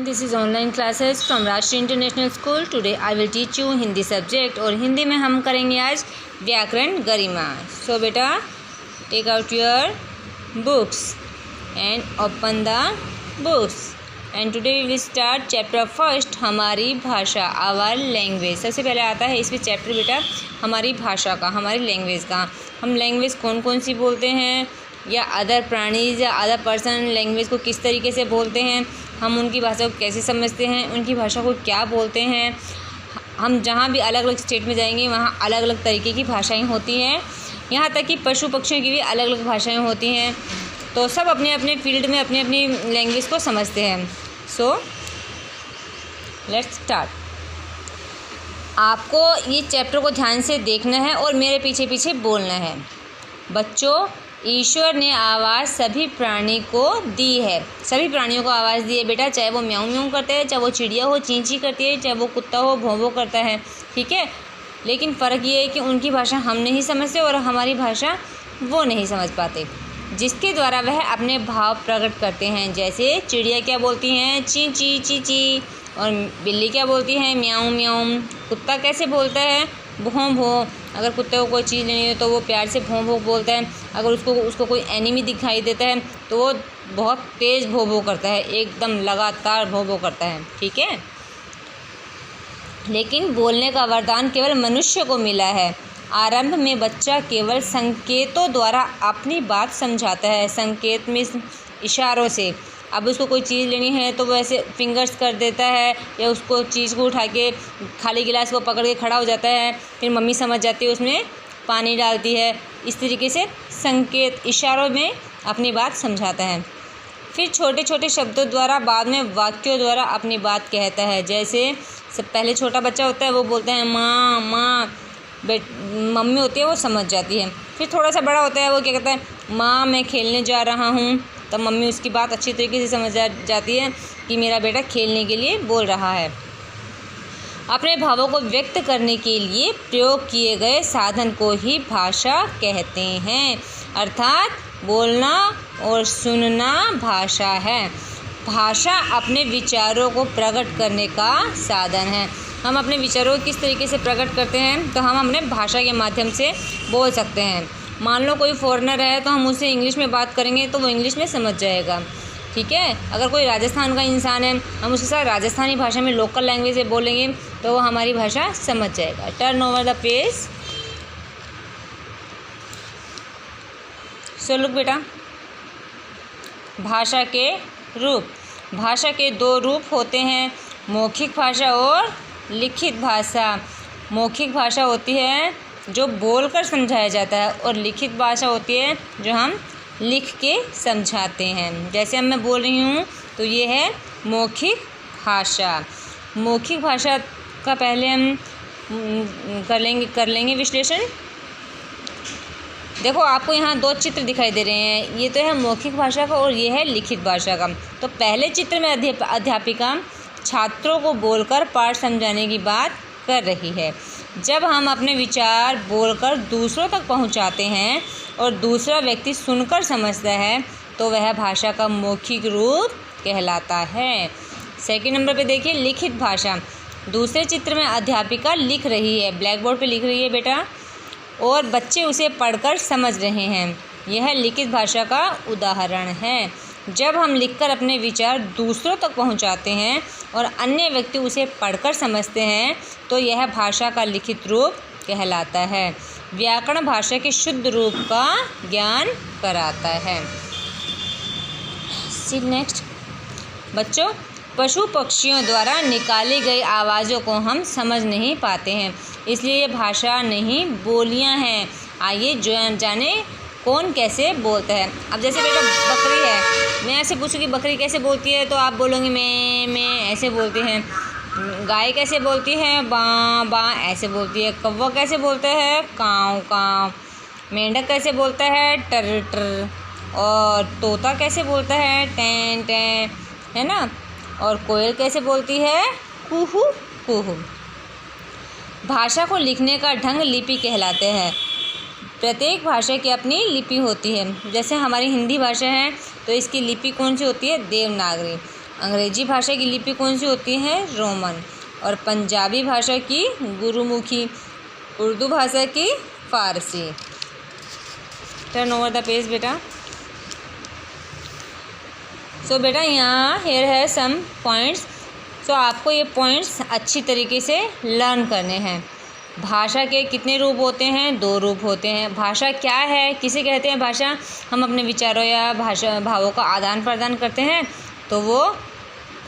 This is online classes from राष्ट्रीय international school. Today I will teach you Hindi subject और हिंदी में हम करेंगे आज व्याकरण गरिमा. सो बेटा take out your books and open the books and today we will start chapter first हमारी भाषा आवर लैंग्वेज. सबसे पहले आता है इसमें चैप्टर बेटा हमारी भाषा का, हमारी लैंग्वेज का. हम लैंग्वेज कौन कौन सी बोलते हैं या अदर प्राणीज या अदर पर्सन लैंग्वेज को किस तरीके से बोलते हैं, हम उनकी भाषा को कैसे समझते हैं, उनकी भाषा को क्या बोलते हैं. हम जहाँ भी अलग अलग स्टेट में जाएंगे वहाँ अलग अलग तरीके की भाषाएं होती हैं. यहाँ तक कि पशु पक्षियों की भी अलग अलग भाषाएं होती हैं. तो सब अपने अपने फील्ड में अपनी अपनी लैंग्वेज को समझते हैं. So let's start. आपको ये चैप्टर को ध्यान से देखना है और मेरे पीछे पीछे बोलना है. बच्चों, ईश्वर ने आवाज़ सभी प्राणी को दी है. सभी प्राणियों को आवाज़ दी है बेटा, चाहे वो म्याऊं म्याऊं करते हैं, चाहे वो चिड़िया हो चीं चीं करती है, चाहे वो कुत्ता हो भौं भौं करता है. ठीक है, लेकिन फ़र्क ये है कि उनकी भाषा हम नहीं समझते और हमारी भाषा वो नहीं समझ पाते, जिसके द्वारा वह अपने भाव प्रकट करते हैं. जैसे चिड़िया क्या बोलती हैं, चीं चीं चीं चीं, और बिल्ली क्या बोलती है, म्याऊं म्याऊं. कुत्ता कैसे बोलता है, भौं भौं. अगर कुत्ते को कोई चीज़ लेनी हो तो वो प्यार से भौं भौं बोलता है. अगर उसको कोई एनिमी दिखाई देता है तो वो बहुत तेज़ भौं भौं करता है, एकदम लगातार भौं भौं करता है. ठीक है, लेकिन बोलने का वरदान केवल मनुष्य को मिला है. आरंभ में बच्चा केवल संकेतों द्वारा अपनी बात समझाता है. संकेत में इशारों से. अब उसको कोई चीज़ लेनी है तो वो ऐसे फिंगर्स कर देता है या उसको चीज़ को उठा के खाली गिलास को पकड़ के खड़ा हो जाता है. फिर मम्मी समझ जाती है, उसमें पानी डालती है. इस तरीके से संकेत इशारों में अपनी बात समझाता है. फिर छोटे छोटे शब्दों द्वारा, बाद में वाक्यों द्वारा अपनी बात कहता है. जैसे सब पहले छोटा बच्चा होता है वो बोलता है माँ माँ. मम्मी होती है वो समझ जाती है. फिर थोड़ा सा बड़ा होता है वो क्या कहता है, माँ मैं खेलने जा रहा हूँ. तब मम्मी उसकी बात अच्छी तरीके से समझ जाती है कि मेरा बेटा खेलने के लिए बोल रहा है. अपने भावों को व्यक्त करने के लिए प्रयोग किए गए साधन को ही भाषा कहते हैं. अर्थात बोलना और सुनना भाषा है. भाषा अपने विचारों को प्रकट करने का साधन है. हम अपने विचारों को किस तरीके से प्रकट करते हैं, तो हम अपने भाषा के माध्यम से बोल सकते हैं. मान लो कोई फॉरेनर है तो हम उससे इंग्लिश में बात करेंगे तो वो इंग्लिश में समझ जाएगा. ठीक है, अगर कोई राजस्थान का इंसान है हम उसके साथ राजस्थानी भाषा में लोकल लैंग्वेज से बोलेंगे तो वो हमारी भाषा समझ जाएगा. Turn over the page. So look बेटा, भाषा के रूप. भाषा के दो रूप होते हैं, मौखिक भाषा और लिखित भाषा. मौखिक भाषा होती है जो बोलकर समझाया जाता है और लिखित भाषा होती है जो हम लिख के समझाते हैं. जैसे अब मैं बोल रही हूँ तो ये है मौखिक भाषा. मौखिक भाषा का पहले हम कर लेंगे विश्लेषण. देखो आपको यहाँ दो चित्र दिखाई दे रहे हैं, ये तो है मौखिक भाषा का और ये है लिखित भाषा का. तो पहले चित्र में अध्यापिका छात्रों को बोलकर पाठ समझाने की बात कर रही है. जब हम अपने विचार बोलकर दूसरों तक पहुंचाते हैं और दूसरा व्यक्ति सुनकर समझता है तो वह भाषा का मौखिक रूप कहलाता है. सेकंड नंबर पे देखिए लिखित भाषा. दूसरे चित्र में अध्यापिका लिख रही है, ब्लैक बोर्ड पे लिख रही है बेटा, और बच्चे उसे पढ़कर समझ रहे हैं. यह लिखित भाषा का उदाहरण है. जब हम लिखकर अपने विचार दूसरों तक पहुंचाते हैं और अन्य व्यक्ति उसे पढ़कर समझते हैं तो यह भाषा का लिखित रूप कहलाता है. व्याकरण भाषा के शुद्ध रूप का ज्ञान कराता है. सी नेक्स्ट. बच्चों, पशु पक्षियों द्वारा निकाली गई आवाज़ों को हम समझ नहीं पाते हैं, इसलिए ये भाषा नहीं बोलियां हैं. आइए जाने कौन कैसे बोलता है. अब जैसे बेटा बकरी है, मैं ऐसे पूछूँ कि बकरी कैसे बोलती है तो आप बोलोगे मैं ऐसे बोलती हैं. गाय कैसे बोलती है, बाँ बाँ ऐसे बोलती है. कौवा कैसे बोलता है, काँव काँव. मेंढक कैसे बोलता है, टर टर. और तोता कैसे बोलता है, टें टें, है ना. और कोयल कैसे बोलती है, कुहू कुहू. भाषा को लिखने का ढंग लिपि कहलाते हैं. प्रत्येक भाषा की अपनी लिपि होती है. जैसे हमारी हिंदी भाषा है तो इसकी लिपि कौन सी होती है, देवनागरी. अंग्रेजी भाषा की लिपि कौन सी होती है? रोमन। और पंजाबी भाषा की गुरुमुखी। उर्दू भाषा की फारसी। टर्न ओवर द पेज बेटा। सो बेटा यहाँ हेयर है सम पॉइंट्स। सो आपको ये पॉइंट्स अच्छी तरीके से लर्न करने हैं। भाषा के कितने रूप होते हैं? 2 रूप होते हैं। भाषा क्या है? किसे कहते हैं भाषा? हम अपने विचारों या भावों का आदान प्रदान करते हैं तो वो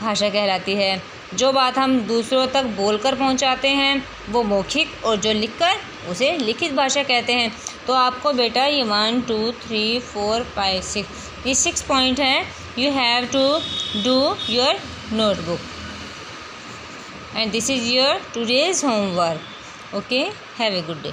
भाषा कहलाती है। जो बात हम दूसरों तक बोलकर पहुंचाते हैं वो मौखिक, और जो लिखकर उसे लिखित भाषा कहते हैं। तो आपको बेटा ये 1 2 3 4 5 6 ये 6 पॉइंट हैं। You have to do your notebook and this is your today's homework. Okay, have a good day.